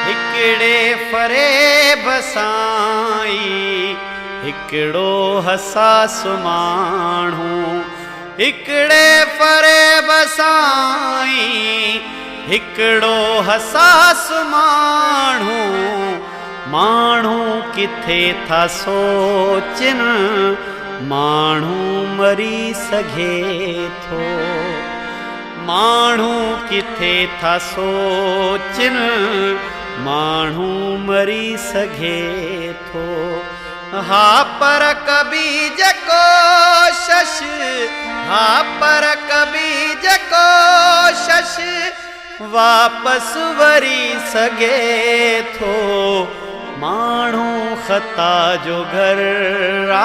हिकड़े फरेब साई हिकड़ो हसास माण्हू, हिकड़े फरेब साई हिकड़ो हसास माण्हू। माण्हू किथे था सोचिन माण्हू मरी सघे थो, माण्हू किथे था सोचिन माण्हू मरी सघे थो। हा पर कभी जेको शश, हा पर कभी जेको शश वापस वरी सघे थो। माण्हू ख़ता जो घर आ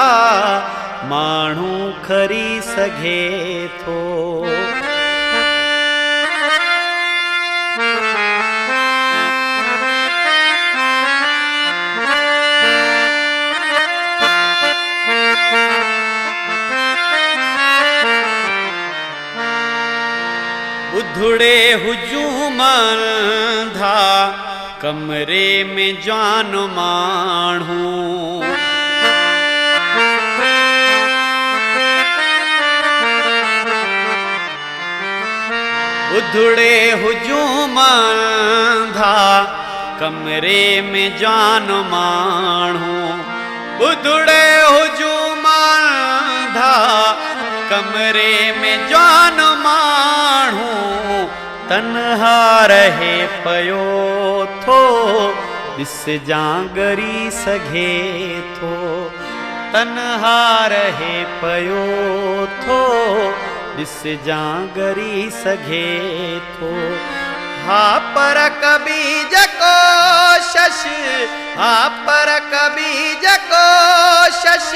माण्हू खरी सघे थो। ॿुधड़े हुजूं मंधा कमरे में जान माण्हू, ॿुधड़े हुजूं मंधा कमरे में जान माण्हू, ॿुधड़े हुजूं मंधा कमरे में जान माण्हू। तन्हा रहे पयो थो ॾिस जांगरी सघे थो, तन्हा रहे पयो थो ॾिस जांगरी सघे थो। हा पर कभी जेको शश, हा पर कभी जेको शश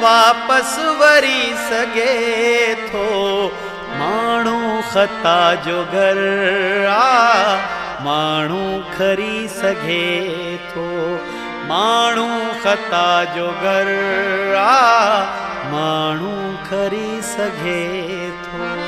वापस वरी सघे थो। माण्हू ख़ता जो घर आ माण्हू खरी सघे थो, माण्हू ख़ता जो घर आ माण्हू खरी सघे थो।